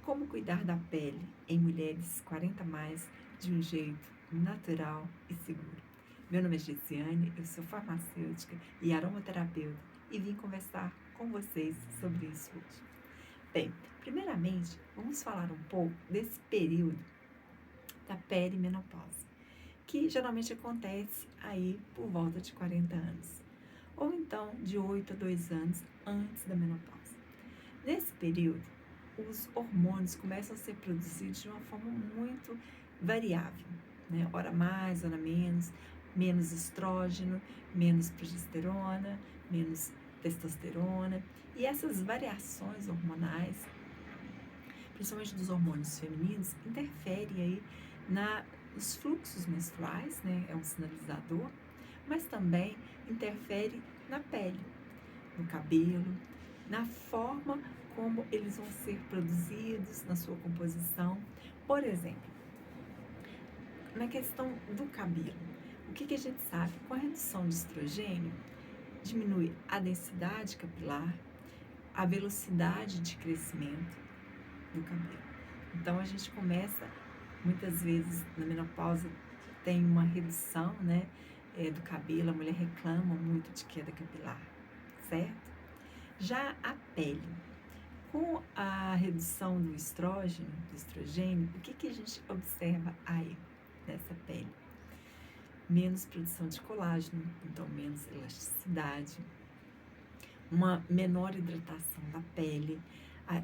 Como cuidar da pele em mulheres 40 mais de um jeito natural e seguro. Meu nome é Gesiane, eu sou farmacêutica e aromaterapeuta e vim conversar com vocês sobre isso hoje. Bem, primeiramente, vamos falar um pouco desse período da perimenopausa, que geralmente acontece aí por volta de 40 anos, ou então de 8 a 2 anos antes da menopausa. Nesse período, os hormônios começam a ser produzidos de uma forma muito variável, né? Ora mais, ora menos, menos estrógeno, menos progesterona, menos testosterona. E essas variações hormonais, principalmente dos hormônios femininos, interferem aí nos fluxos menstruais, né? É um sinalizador, mas também interfere na pele, no cabelo, na forma como eles vão ser produzidos, na sua composição. Por exemplo, na questão do cabelo, o que a gente sabe? Com a redução de estrogênio, diminui a densidade capilar, a velocidade de crescimento do cabelo. Então, a gente começa, muitas vezes, na menopausa, tem uma redução, né, do cabelo, a mulher reclama muito de queda capilar, certo? Já a pele, com a redução do estrógeno, do estrogênio, o que a gente observa aí nessa pele? Menos produção de colágeno, então menos elasticidade, uma menor hidratação da pele,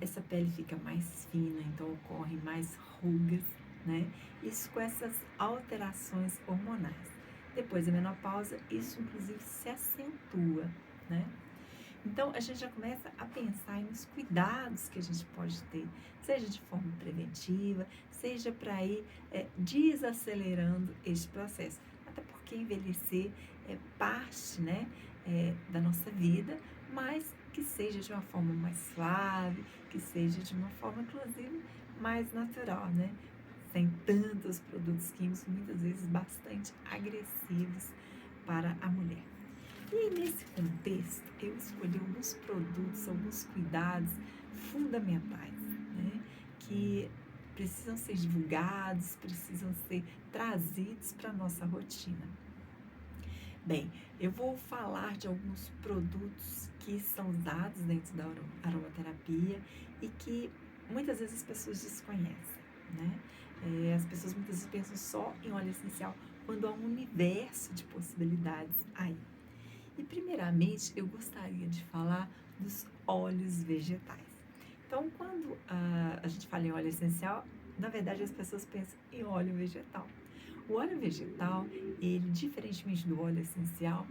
essa pele fica mais fina, então ocorrem mais rugas, né? Isso com essas alterações hormonais. Depois da menopausa, isso inclusive se acentua, né? Então, a gente já começa a pensar nos cuidados que a gente pode ter, seja de forma preventiva, seja para ir desacelerando este processo. Até porque envelhecer é parte, né, da nossa vida, mas que seja de uma forma mais suave, que seja de uma forma, inclusive, mais natural, né? Sem tantos produtos químicos, muitas vezes bastante agressivos para a mulher. E nesse contexto, eu escolhi alguns produtos, alguns cuidados fundamentais, né, que precisam ser divulgados, precisam ser trazidos para a nossa rotina. Bem, eu vou falar de alguns produtos que são usados dentro da aromaterapia e que muitas vezes as pessoas desconhecem, né? As pessoas muitas vezes pensam só em óleo essencial quando há um universo de possibilidades aí. E primeiramente eu gostaria de falar dos óleos vegetais. Então, quando a gente fala em óleo essencial, na verdade as pessoas pensam em óleo vegetal. O óleo vegetal, ele, diferentemente do óleo essencial,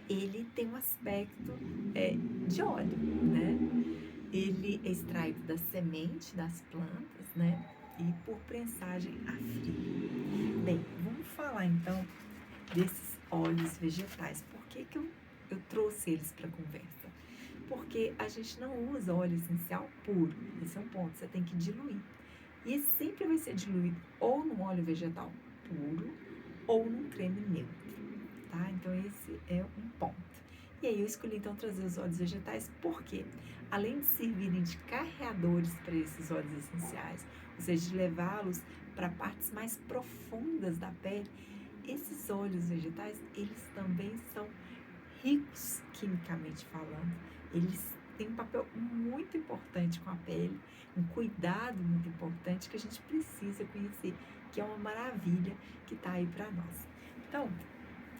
ele tem um aspecto de óleo, né? Ele é extraído da semente das plantas, né? E por prensagem a frio. Bem, vamos falar então desses óleos vegetais. Por que eu trouxe eles para a conversa? Porque a gente não usa óleo essencial puro. Esse é um ponto, você tem que diluir. E esse sempre vai ser diluído ou num óleo vegetal puro ou num creme neutro, tá? Então esse é um ponto. E aí eu escolhi então trazer os óleos vegetais porque, além de servirem de carreadores para esses óleos essenciais, ou seja, de levá-los para partes mais profundas da pele, esses óleos vegetais, eles também são ricos quimicamente falando. Eles têm um papel muito importante com a pele, um cuidado muito importante que a gente precisa conhecer, que é uma maravilha que está aí para nós. Então,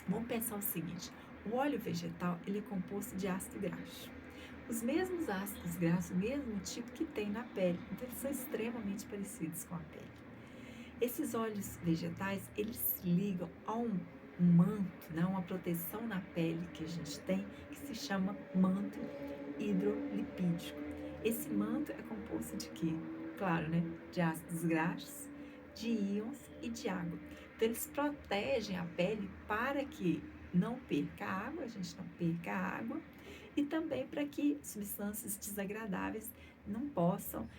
vamos pensar o seguinte: o óleo vegetal, ele é composto de ácido graxo. Os mesmos ácidos graxos, o mesmo tipo que tem na pele, então eles são extremamente parecidos com a pele. Esses óleos vegetais, eles se ligam a um manto, né, uma proteção na pele que a gente tem, que se chama manto hidrolipídico. Esse manto é composto de quê? Claro, né, de ácidos graxos, de íons e de água. Então, eles protegem a pele para que não perca água, a gente não perca água, e também para que substâncias desagradáveis não possam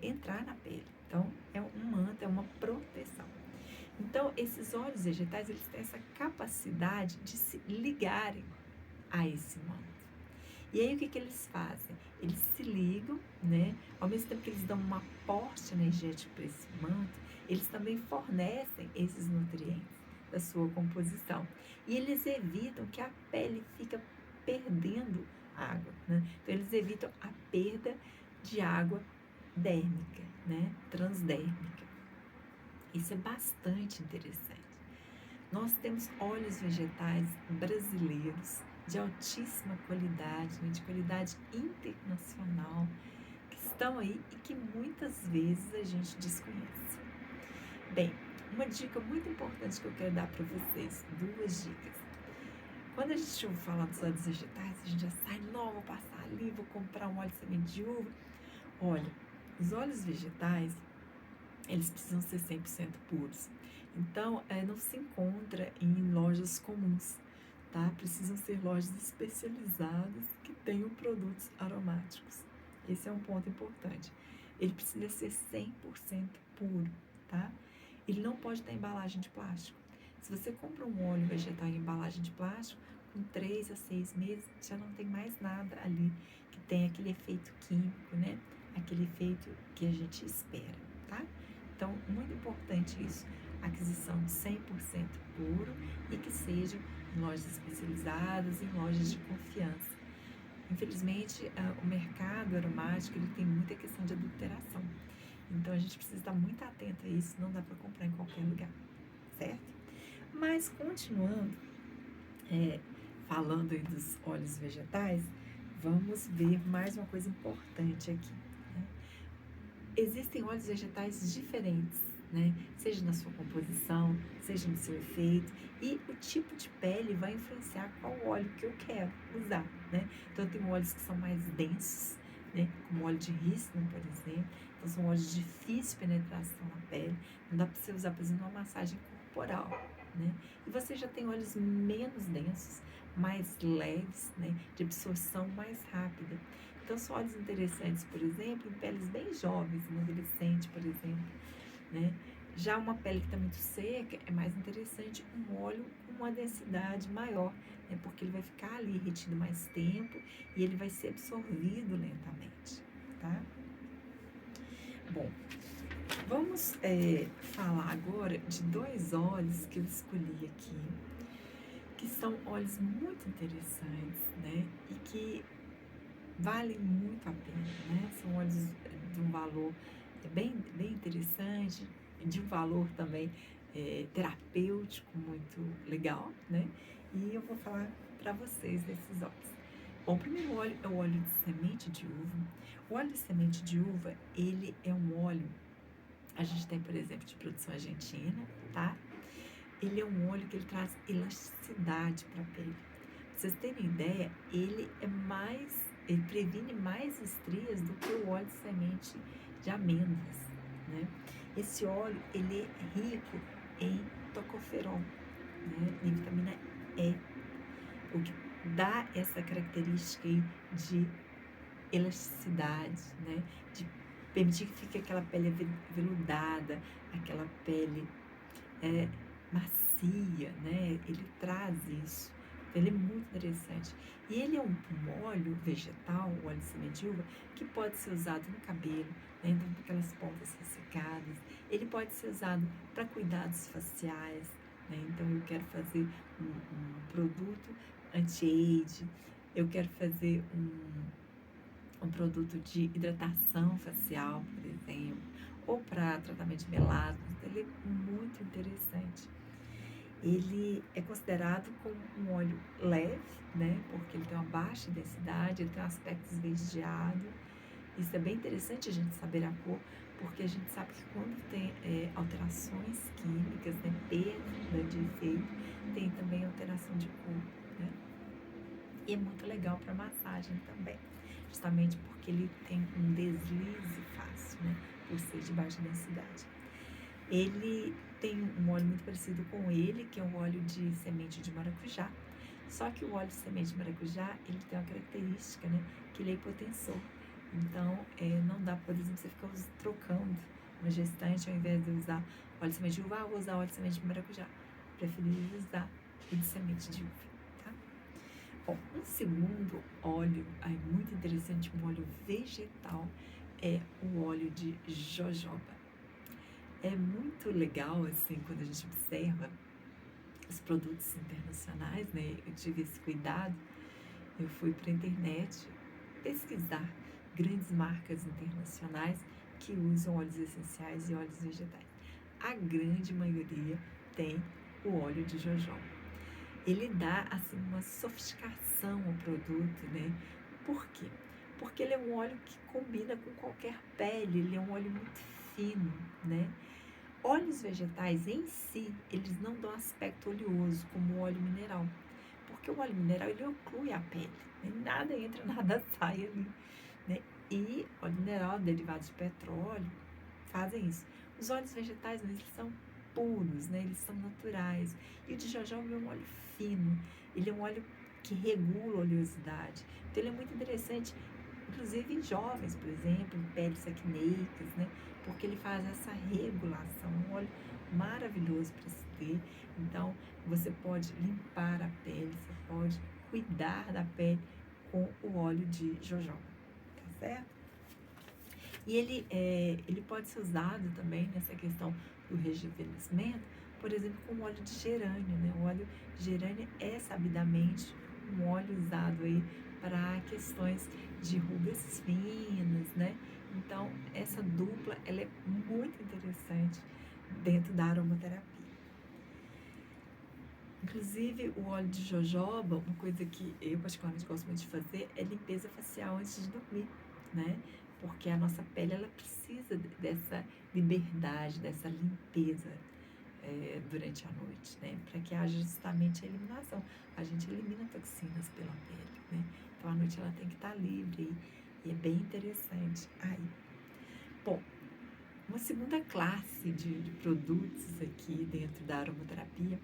entrar na pele. Então, é um manto, é uma proteção. Então, esses óleos vegetais, eles têm essa capacidade de se ligarem a esse manto. E aí, o que eles fazem? Eles se ligam, né, Ao mesmo tempo que eles dão um aporte energético para esse manto, eles também fornecem esses nutrientes da sua composição. E eles evitam que a pele fique perdendo água, né? Então, eles evitam a perda de água dérmica, né? Transdérmica. Isso é bastante interessante. Nós temos óleos vegetais brasileiros de altíssima qualidade, né? De qualidade internacional, que estão aí e que muitas vezes a gente desconhece. Bem, uma dica muito importante que eu quero dar para vocês, 2 dicas. Quando a gente ouve falar dos óleos vegetais, a gente já sai, não, vou passar ali, vou comprar um óleo de semente de uva. Olha, os óleos vegetais, eles precisam ser 100% puros. Então, não se encontra em lojas comuns, tá? Precisam ser lojas especializadas que tenham produtos aromáticos. Esse é um ponto importante. Ele precisa ser 100% puro, tá? Ele não pode ter embalagem de plástico. Se você compra um óleo vegetal em embalagem de plástico, com 3 a 6 meses, já não tem mais nada ali que tenha aquele efeito químico, né? Aquele efeito que a gente espera, tá? Então, muito importante isso, aquisição de 100% puro e que seja em lojas especializadas, em lojas de confiança. Infelizmente, o mercado aromático ele tem muita questão de adulteração. Então, a gente precisa estar muito atento a isso, não dá para comprar em qualquer lugar, certo? Mas, continuando, falando aí dos óleos vegetais, vamos ver mais uma coisa importante aqui. Existem óleos vegetais diferentes, né? Seja na sua composição, seja no seu efeito, e o tipo de pele vai influenciar qual óleo que eu quero usar, né? Então, tem óleos que são mais densos, né? Como o óleo de rícino, por exemplo. Então, são óleos de difícil penetração na pele. Não dá para você usar, por exemplo, uma massagem corporal, né? E você já tem óleos menos densos, mais leves, né? De absorção mais rápida. Então, são óleos interessantes, por exemplo, em peles bem jovens, em adolescente, por exemplo, né? Já uma pele que está muito seca, é mais interessante um óleo com uma densidade maior, né? Porque ele vai ficar ali retido mais tempo e ele vai ser absorvido lentamente, tá? Bom, vamos falar agora de 2 óleos que eu escolhi aqui, que são óleos muito interessantes, né? E que valem muito a pena, né? São óleos de um valor bem interessante, de um valor também terapêutico muito legal, né? E eu vou falar para vocês desses óleos. Bom, o primeiro óleo é o óleo de semente de uva. O óleo de semente de uva, ele é um óleo, a gente tem, por exemplo, de produção argentina, tá? Ele é um óleo que ele traz elasticidade para a pele. Pra vocês terem ideia, ele previne mais estrias do que o óleo de semente de amêndoas, né? Esse óleo, ele é rico em tocoferol, né? Em vitamina E, o que dá essa característica aí de elasticidade, né? De permitir que fique aquela pele veludada, aquela pele macia, né? Ele traz isso. Ele é muito interessante. E ele é um óleo vegetal, um óleo de semente de uva, que pode ser usado no cabelo, né? Então, com aquelas pontas ressecadas. Ele pode ser usado para cuidados faciais, né? Então, eu quero fazer um produto anti-age, eu quero fazer um produto de hidratação facial, por exemplo, ou para tratamento de melasma. Ele é muito interessante. Ele é considerado como um óleo leve, né? Porque ele tem uma baixa densidade, ele tem um aspecto esverdeado. Isso é bem interessante a gente saber a cor, porque a gente sabe que quando tem alterações químicas, né? Perda de efeito, tem também alteração de cor, né? E é muito legal para massagem também, justamente porque ele tem um deslize fácil, né? Por ser de baixa densidade. Ele tem um óleo muito parecido com ele, que é um óleo de semente de maracujá. Só que o óleo de semente de maracujá, ele tem uma característica, né? Que ele é hipotensor. Então, não dá, por exemplo, você ficar trocando uma gestante, ao invés de usar óleo de semente de uva, eu vou usar óleo de semente de maracujá. Preferi usar o de semente de uva, tá? Bom, um segundo óleo, muito interessante, um óleo vegetal, é o óleo de jojoba. É muito legal, assim, quando a gente observa os produtos internacionais, né? Eu tive esse cuidado, eu fui para a internet pesquisar grandes marcas internacionais que usam óleos essenciais e óleos vegetais. A grande maioria tem o óleo de jojoba. Ele dá, assim, uma sofisticação ao produto, né? Por quê? Porque ele é um óleo que combina com qualquer pele, ele é um óleo muito fino, né? Óleos vegetais em si, eles não dão aspecto oleoso como o óleo mineral, porque o óleo mineral ele oclui a pele, né? Nada entra, nada sai ali, né? E óleo mineral, derivado de petróleo, fazem isso. Os óleos vegetais, eles são puros, né? Eles são naturais. E o de jojoba é um óleo fino, ele é um óleo que regula a oleosidade. Então ele é muito interessante, inclusive em jovens, por exemplo, em peles acneicas, né? Porque ele faz essa regulação, um óleo maravilhoso para se ter. Então, você pode limpar a pele, você pode cuidar da pele com o óleo de jojoba, tá certo? E ele pode ser usado também nessa questão do rejuvenescimento, por exemplo, como óleo de gerânio, né? O óleo de gerânio é sabidamente um óleo usado aí para questões de rugas finas, né? Então, essa dupla, ela é muito interessante dentro da aromaterapia. Inclusive, o óleo de jojoba, uma coisa que eu particularmente gosto muito de fazer é limpeza facial antes de dormir, né? Porque a nossa pele, ela precisa dessa liberdade, dessa limpeza durante a noite, né? Para que haja justamente a eliminação. A gente elimina toxinas pela pele, né? Então, a noite ela tem que estar livre e é bem interessante aí. Bom, uma segunda classe de produtos aqui dentro da aromaterapia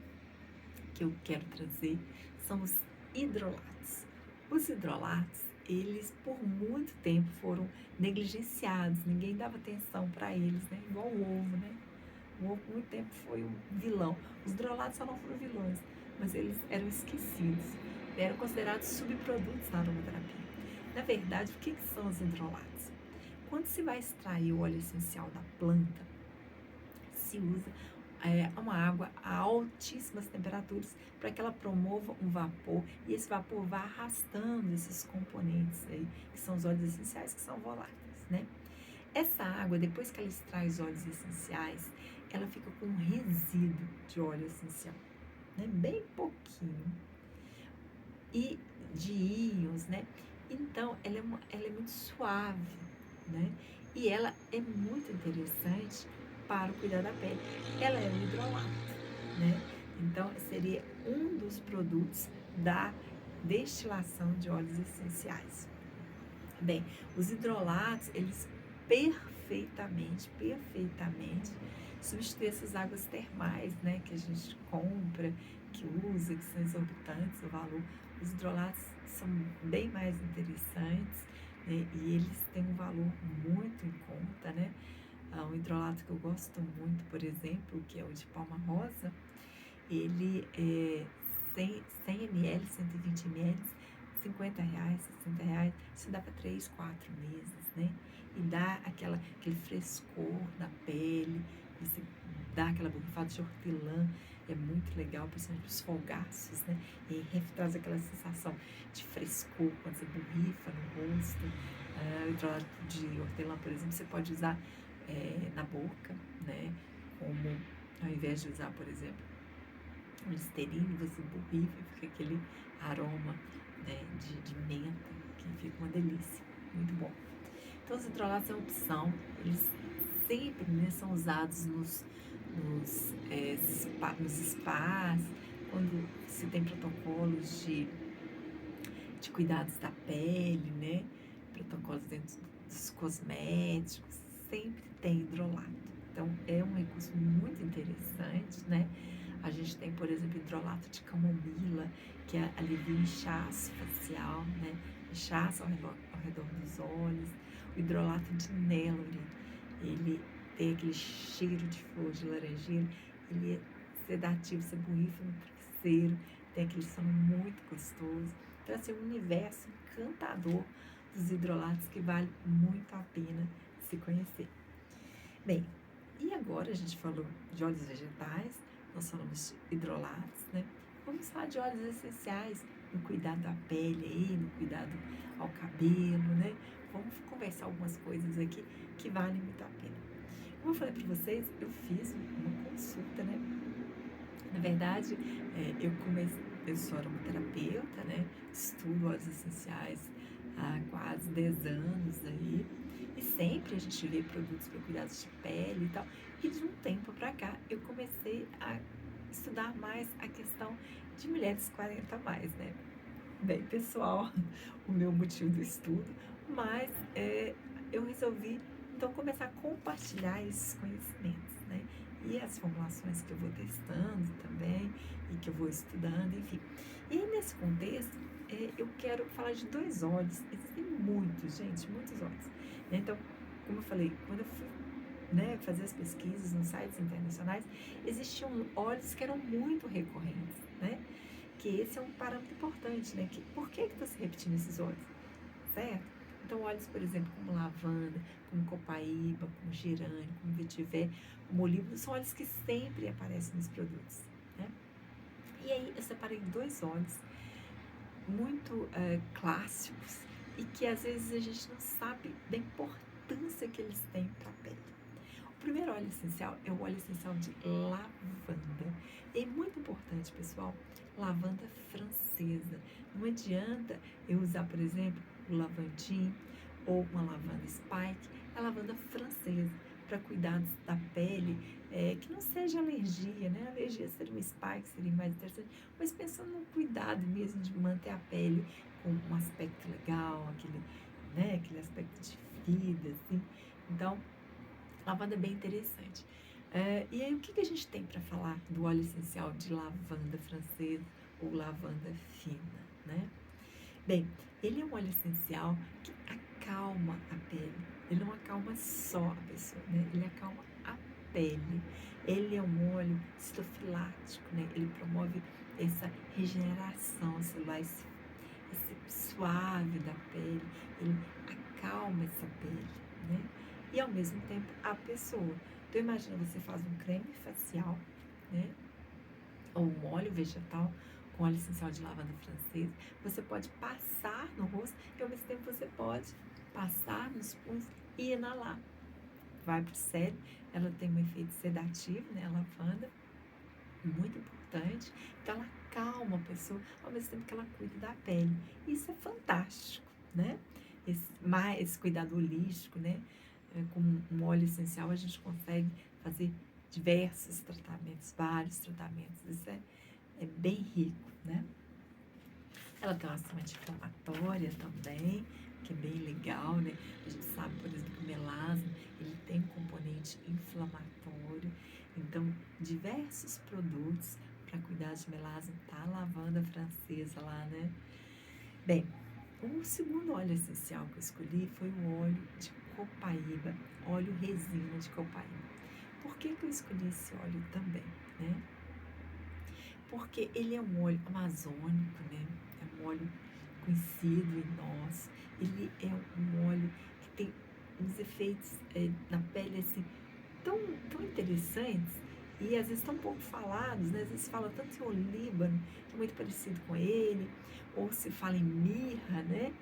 que eu quero trazer são os hidrolatos. Os hidrolatos, eles por muito tempo foram negligenciados, ninguém dava atenção para eles, né? Igual o ovo, né? O ovo por muito tempo foi um vilão. Os hidrolatos só não foram vilões, mas eles eram esquecidos, eram considerados subprodutos na aromaterapia. Na verdade, o que são os hidrolatos? Quando se vai extrair o óleo essencial da planta, se usa uma água a altíssimas temperaturas para que ela promova um vapor e esse vapor vá arrastando esses componentes aí, que são os óleos essenciais, que são voláteis, né? Essa água, depois que ela extrai os óleos essenciais, ela fica com um resíduo de óleo essencial, né? Bem pouquinho, e de íons, né? Então, ela é muito suave, né? E ela é muito interessante para o cuidado da pele. Ela é um hidrolato, né? Então, seria um dos produtos da destilação de óleos essenciais. Bem, os hidrolatos, eles perfeitamente substituem essas águas termais, né? Que a gente compra, que usa, que são exorbitantes o valor. Os hidrolatos são bem mais interessantes, né? E eles têm um valor muito em conta, né? Um hidrolato que eu gosto muito, por exemplo, que é o de palma rosa, ele é 100 ml, 120 ml, R$50, R$60, isso dá para 3, 4 meses, né? E dá aquele frescor na pele, você dá aquela borrifada de hortelã, é muito legal, principalmente os folgaços, né? E traz aquela sensação de frescor quando você borrifa no rosto. O hidrolato de hortelã, por exemplo, você pode usar na boca, né? Como ao invés de usar, por exemplo, um Listerine, você borrifa e fica aquele aroma, né, de menta, que fica uma delícia, muito bom. Então, os hidrolatos é uma opção, eles sempre, né, são usados nos spas, quando se tem protocolos de cuidados da pele, né, protocolos dentro dos cosméticos, sempre tem hidrolato. Então, é um recurso muito interessante, né? A gente tem, por exemplo, hidrolato de camomila, que alivia o inchaço facial, né? Inchaço ao redor dos olhos. O hidrolato de Nelore, ele tem aquele cheiro de flor de laranjeira, ele é sedativo, você borrifa no travesseiro, tem aquele sono muito gostoso. Então, assim, um universo encantador dos hidrolatos que vale muito a pena se conhecer. Bem, e agora a gente falou de óleos vegetais, nós falamos de hidrolatos, né? Vamos falar de óleos essenciais, no cuidado da pele aí, no cuidado ao cabelo, né? Vamos conversar algumas coisas aqui que valem muito a pena. Como eu falei para vocês, eu fiz uma consulta, né? Na verdade, eu sou aromaterapeuta, né? Estudo óleos essenciais há quase 10 anos aí. E sempre a gente vê produtos para cuidados de pele e tal. E de um tempo para cá, eu comecei a estudar mais a questão de mulheres 40 a mais, né? Bem pessoal, o meu motivo do estudo, mas eu resolvi então começar a compartilhar esses conhecimentos, né? E as formulações que eu vou testando também e que eu vou estudando, enfim. E aí, nesse contexto, eu quero falar de 2 óleos. Existem muitos, gente, muitos óleos, né? Então, como eu falei, quando eu fui, né, fazer as pesquisas nos sites internacionais, existiam óleos que eram muito recorrentes, né? Que esse é um parâmetro importante, né? Por que está se repetindo esses óleos, certo? Então, óleos, por exemplo, como lavanda, como copaíba, como gerânio, como vetiver, como olíbano, são óleos que sempre aparecem nos produtos, né? E aí, eu separei 2 óleos muito clássicos e que às vezes a gente não sabe da importância que eles têm para a pele. O primeiro óleo essencial é o óleo essencial de lavanda. É muito importante, pessoal, lavanda francesa. Não adianta eu usar, por exemplo, o lavandim ou uma lavanda spike, a lavanda francesa, para cuidados da pele, que não seja alergia, né? A alergia seria um spike, seria mais interessante, mas pensando no cuidado mesmo de manter a pele com um aspecto legal, aquele aspecto de vida, assim. Então, lavanda é bem interessante. E aí, o que a gente tem para falar do óleo essencial de lavanda francesa ou lavanda fina, né? Bem, ele é um óleo essencial que acalma a pele. Ele não acalma só a pessoa, né? Ele acalma a pele. Ele é um óleo citofilático, né? Ele promove essa regeneração celular, esse suave da pele. Ele acalma essa pele, né? E ao mesmo tempo a pessoa. Então imagina, você faz um creme facial, né? Ou um óleo vegetal com óleo essencial de lavanda francesa. Você pode passar no rosto e ao mesmo tempo você pode passar nos punhos e inalar. Vai para o cérebro, ela tem um efeito sedativo, né? A lavanda, muito importante. Então ela acalma a pessoa ao mesmo tempo que ela cuida da pele. Isso é fantástico, né? Esse cuidado holístico, né? Com um óleo essencial a gente consegue fazer diversos tratamentos, vários tratamentos. Isso é bem rico, né? Ela tem uma ação anti-inflamatória também, que é bem legal, né? A gente sabe, por exemplo, que o melasma, ele tem um componente inflamatório. Então, diversos produtos para cuidar de melasma, tá a lavanda francesa lá, né? Bem, o segundo óleo essencial que eu escolhi foi o óleo de copaíba, óleo resina de copaíba. Por que eu escolhi esse óleo também, né? Porque ele é um óleo amazônico, né? É um óleo conhecido em nós. Ele é um óleo que tem uns efeitos na pele assim tão interessantes e às vezes tão pouco falados, né? Às vezes se fala tanto em olíbano, que é muito parecido com ele, ou se fala em mirra, né?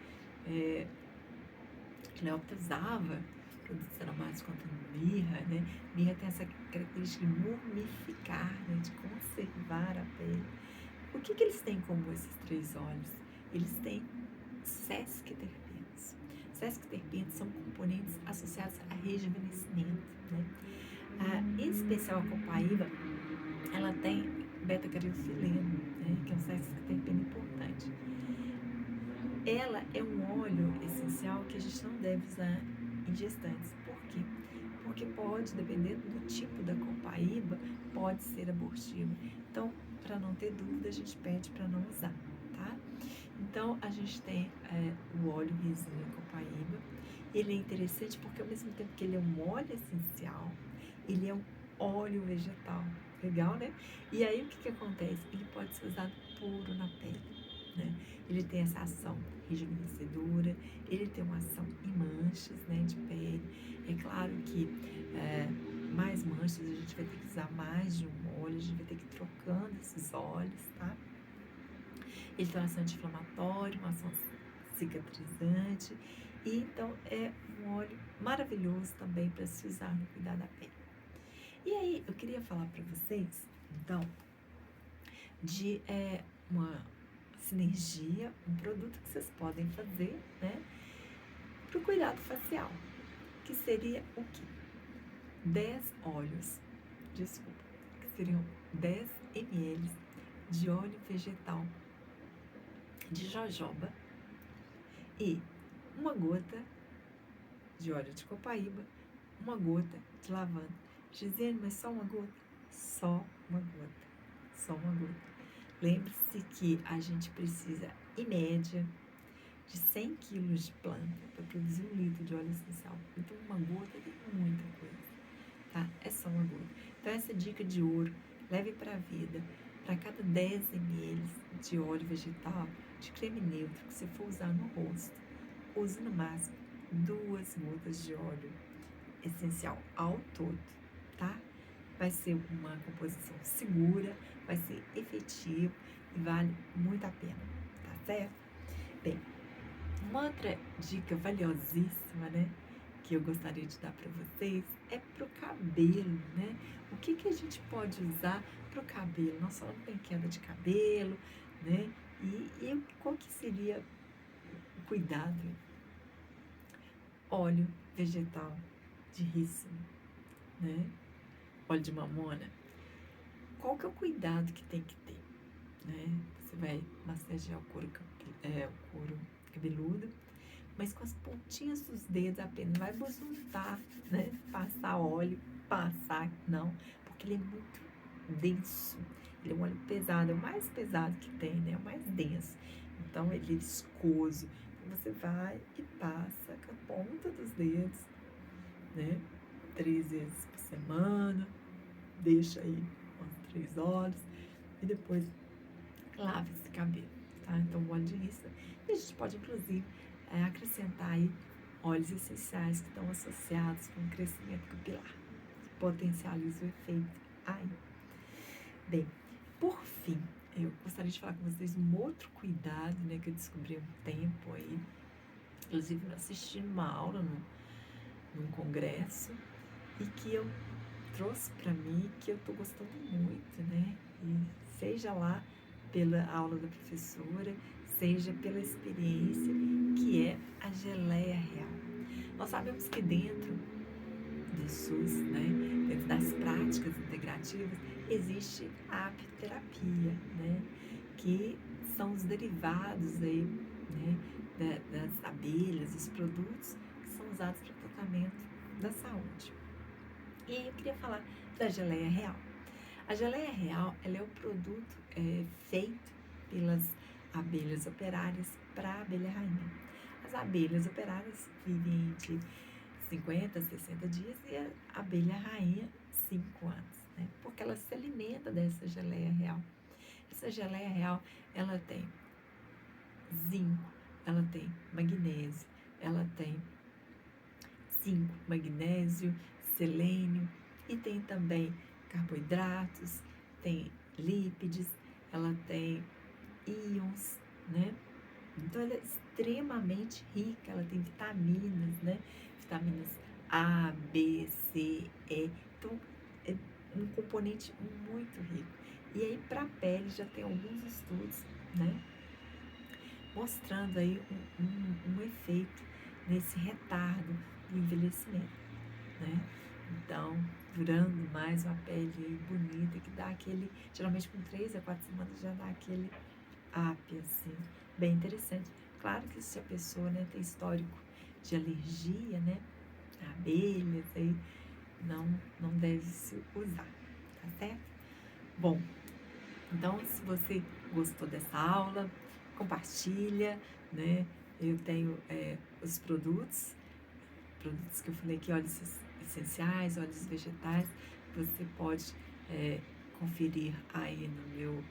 Cleópatra usava produtos aromáticos quanto mirra, né? Mirra tem essa característica de mumificar, né? De conservar a pele. O que eles têm em comum, esses 3 óleos? Eles têm sesquiterpenos. Sesquiterpenos são componentes associados a rejuvenescimento, né? Em especial a copaíba, ela tem beta-carotenoide, né? Que é um sesquiterpeno importante. Ela é um óleo essencial que a gente não deve usar em gestantes. Por quê? Porque pode, dependendo do tipo da copaíba, pode ser abortivo. Então, para não ter dúvida, a gente pede para não usar, tá? Então, a gente tem o óleo resina copaíba. Ele é interessante porque, ao mesmo tempo que ele é um óleo essencial, ele é um óleo vegetal. Legal, né? E aí, o que acontece? Ele pode ser usado puro na pele. né? Ele tem essa ação rejuvenescedora, ele tem uma ação em manchas, né, de pele. É claro que mais manchas a gente vai ter que usar mais de um óleo, a gente vai ter que ir trocando esses óleos, tá? Ele tem uma ação anti-inflamatória, uma ação cicatrizante, e então é um óleo maravilhoso também para se usar no cuidar da pele. E aí eu queria falar para vocês, então, de uma sinergia, um produto que vocês podem fazer, né, para o cuidado facial, que seria o quê? 10 óleos, desculpa, que seriam 10 ml de óleo vegetal de jojoba e uma gota de óleo de copaíba, uma gota de lavanda. Gisele, mas só uma gota? Só uma gota, só uma gota. Lembre-se que a gente precisa, em média, de 100 quilos de planta para produzir 1 litro de óleo essencial. Então, uma gota tem muita coisa, tá? É só uma gota. Então, essa dica de ouro, leve para a vida. Para cada 10 ml de óleo vegetal, de creme neutro, que você for usar no rosto, use no máximo 2 gotas de óleo essencial ao todo, tá? Vai ser uma composição segura, vai ser efetivo e vale muito a pena, tá certo? Bem, uma outra dica valiosíssima, né, que eu gostaria de dar para vocês é pro cabelo, né? O que a gente pode usar pro cabelo? Nós falamos que tem queda de cabelo, né? E qual que seria o cuidado? Óleo vegetal de rícino, né? Óleo de mamona. Qual que é o cuidado que tem que ter, né? Você vai massagear o couro cabeludo, mas com as pontinhas dos dedos apenas. Não vai bosuntar, né? Passar óleo, não, porque ele é muito denso. Ele é um óleo pesado, é o mais pesado que tem, né? É o mais denso. Então, ele é viscoso. Então, você vai e passa com a ponta dos dedos, né? 3 vezes por semana. Deixa aí umas 3 horas. E depois lava esse cabelo, tá? Então, o óleo de rícino. E a gente pode, inclusive, acrescentar aí óleos essenciais que estão associados com o crescimento capilar. Potencializa o efeito aí. Bem, por fim, eu gostaria de falar com vocês um outro cuidado, né, que eu descobri há um tempo aí. Inclusive, eu assisti uma aula num congresso e que eu trouxe para mim, que eu tô gostando muito, né? E seja lá pela aula da professora, seja pela experiência, que é a geleia real. Nós sabemos que dentro do SUS, né, dentro das práticas integrativas, existe a apiterapia, né, que são os derivados aí, né, das abelhas, os produtos que são usados para o tratamento da saúde. E aí eu queria falar da geleia real. A geleia real, ela é o produto feito pelas abelhas operárias para a abelha rainha. As abelhas operárias vivem de 50 a 60 dias e a abelha rainha 5 anos, né? Porque ela se alimenta dessa geleia real. Essa geleia real, ela tem zinco, ela tem magnésio, ela tem zinco, magnésio, selênio e tem também carboidratos, tem lípides, ela tem íons, né? Então ela é extremamente rica, ela tem vitaminas, né? Vitaminas A, B, C, E. Então é um componente muito rico. E aí para a pele já tem alguns estudos, né? Mostrando aí um efeito nesse retardo do envelhecimento, né? Então, durando mais uma pele bonita, que dá aquele, geralmente com 3 a 4 semanas já dá aquele up, assim, bem interessante. Claro que se a pessoa, né, tem histórico de alergia, né, a abelhas, aí não deve se usar, tá certo? Bom, então se você gostou dessa aula, compartilha, né, eu tenho os produtos que eu falei aqui, óleos essenciais, óleos vegetais, você pode conferir aí no meu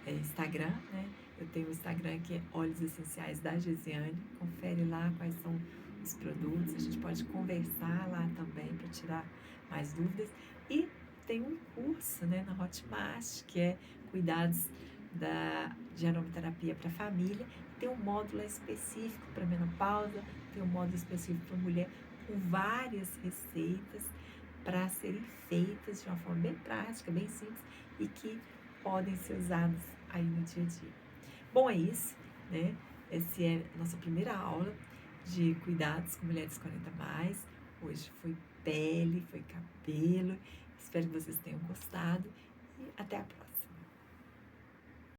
Instagram, né? Eu tenho o Instagram que é Óleos Essenciais da Gesiane. Confere lá quais são os produtos. A gente pode conversar lá também para tirar mais dúvidas. E tem um curso, né, na Hotmart, que é Cuidados de Aromaterapia para Família. Tem um módulo específico para menopausa, tem um módulo específico para mulher, com várias receitas para serem feitas de uma forma bem prática, bem simples e que podem ser usadas aí no dia a dia. Bom, é isso, né? Essa é a nossa primeira aula de cuidados com mulheres 40 mais. Hoje foi pele, foi cabelo. Espero que vocês tenham gostado e até a próxima.